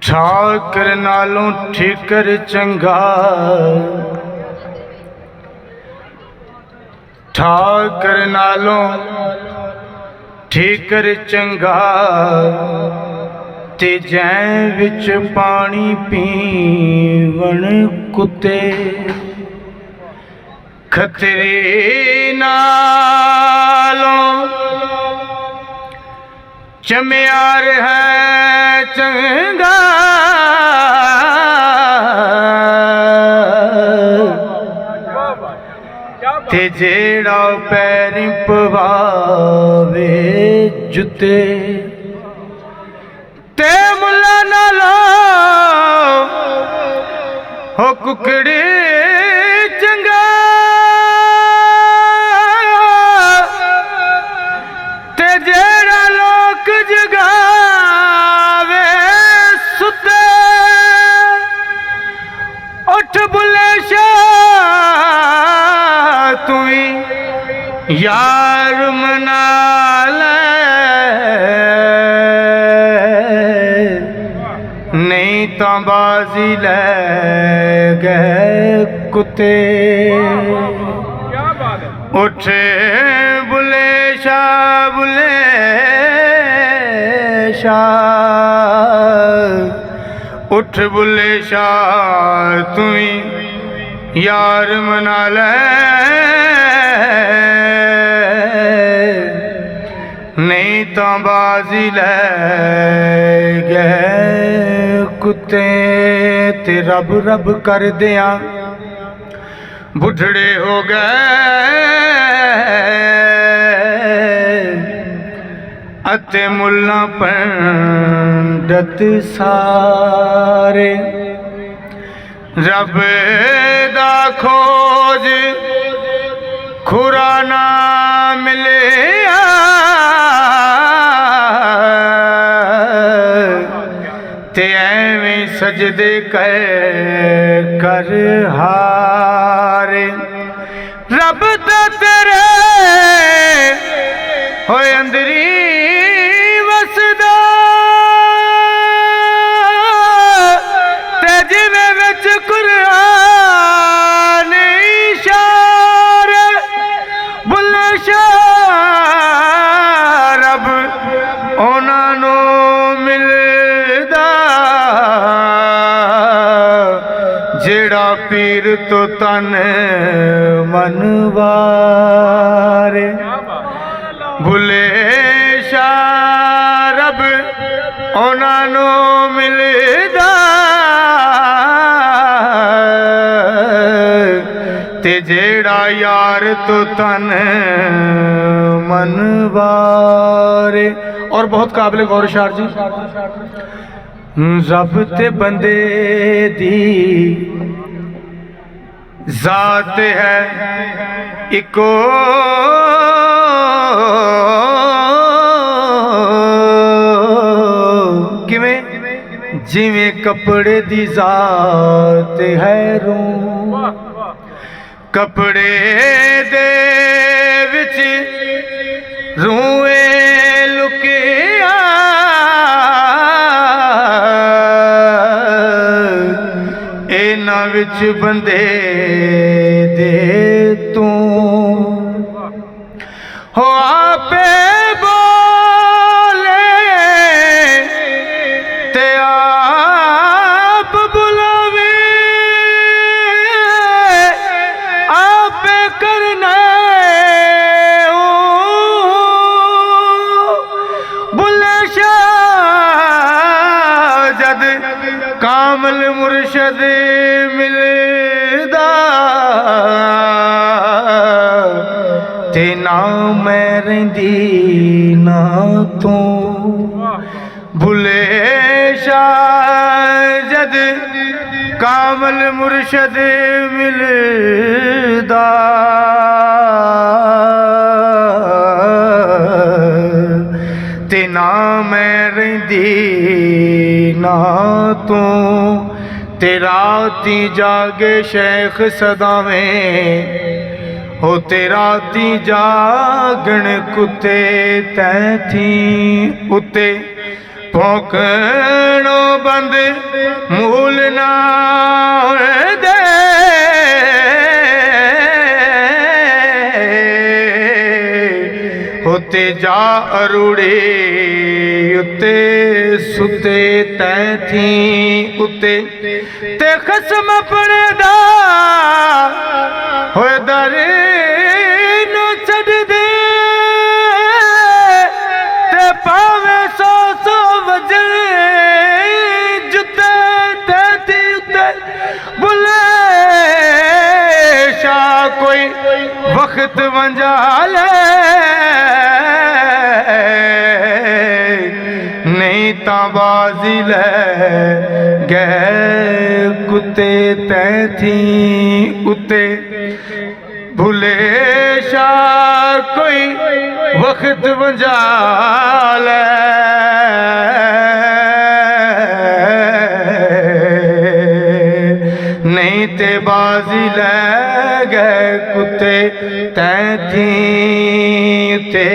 ਠਾਕਰ ਨਾਲੋਂ ਠੀਕਰ ਚੰਗਾ, ਠਾਕਰ ਨਾਲੋਂ ਠੀਕਰ ਚੰਗਾ, ਤੇ ਜੈ ਵਿੱਚ ਪਾਣੀ ਪੀਵਣ ਕੁੱਤੇ। ਖਤਰੇ ਨਾਲੋਂ ਚਮਿਆਰ ਹੈ ਚੰਗਾ, ਤੇ ਜਿਹੜਾ ਪੈਰੀਂ ਪਵਾਵੇ ਜੁੱਤੇ। ਤੇ ਮੁੱਲਾ ਨਾਲੋਂ ਹੋ ਕੁਕੜੀ ਚੰਗਾ, ਤੇ ਜਿਹੜਾ ਲੋਕ ਜਗਾਵੇ ਸੁੱਤੇ। ਉੱਠ ਬੁੱਲੇ ਸ਼ਾਹ ਤੂੰ ਵੀ ਯਾਰ ਮਨਾ ਲੈ, ਨਹੀਂ ਤਾਂ ਬਾਜ਼ੀ ਲੈ ਗਏ ਕੁੱਤੇ। ਉੱਠ ਬੁੱਲੇ ਸ਼ਾਹ, ਬੁੱਲੇ ਸ਼ਾਹ, ਉੱਠ ਬੁੱਲੇ ਸ਼ਾਹ ਤੂੰ ਵੀ ਯਾਰ ਮਨਾ ਲੈ, ਨਹੀਂ ਤਾਂ ਬਾਜ਼ੀ ਲੈ ਗਏ ਕੁੱਤੇ। ਤੇ ਰੱਬ ਰੱਬ ਕਰਦਿਆਂ ਬੁੱਢੜੇ ਹੋ ਗਏ, ਅਤੇ ਮੁੱਲਾ ਪੰਡਤ ਸਾਰੇ। ਰੱਬ ਦਾ ਖੋਜ ਖੁਰਾ ਨਾ ਮਿਲਿਆ, ਤੇ ਐਵੇਂ ਸਜਦੇ ਕਰ ਹਾਰੇ। ਰੱਬ ਤਾਂ ਤੇਰੇ ਹੋਏ ਅੰਦਰੀ ਵਸਦਾ, ਤੇ ਜਿਵੇਂ ਵਿੱਚ ਕੁਰਾਨ ਇਸ਼ਾਰੇ। ਬੁੱਲੇ ਸ਼ਾਹ ਰੱਬ ਉਹਨਾਂ ਨੂੰ ਮਿਲਦਾ, ਜਿਹੜਾ ਪੀਰ ਤੋਂ ਤਨ ਮਨ ਵਾਰੇ। ਬੁੱਲੇ ਸ਼ਾਹ ਰੱਬ ਉਹਨਾਂ ਨੂੰ ਮਿਲਦਾ, ਤੇ ਜਿਹੜਾ ਯਾਰ ਤੋਂ ਤਨ ਮਨ ਵਾਰੇ। और बहुत काबिल गौर शार जी, रब ते बंदे दी जात है इको, किवें जिवें कपड़े दी जात है रूह। कपड़े दे विच रूए लुकिया, इन्हां विच बंदे दे तू हो आपे बोले, ते आप बुलावे, आपे करना कामल मुर्शद मिलदा, ते ना मैं रहिंदी ना तू। भुले शाह जद कामल मुर्शद मिलदा ते ना मैं रहिंदी ना तू ते राती जागे शेख सदावें हो ते राती जागण कुत्ते तैथी उत्ते भौंकणो बंद मूल ना दे होते जा अरूड़े उत्ते सुते तैथी उत्ते ते खसम अपने दा होए दर नू छड़ दे ते पावे सौ सौ वजन जुते तैथी उत्ते बुले शाह कोई वक्त वंजा ले नहीं ताबाजी ले गए कुत्ते तैथी उत्ते भूले शाह कोई वक्त वंजा ले नहीं ते बाजी ले गए कुत्ते तैथी ते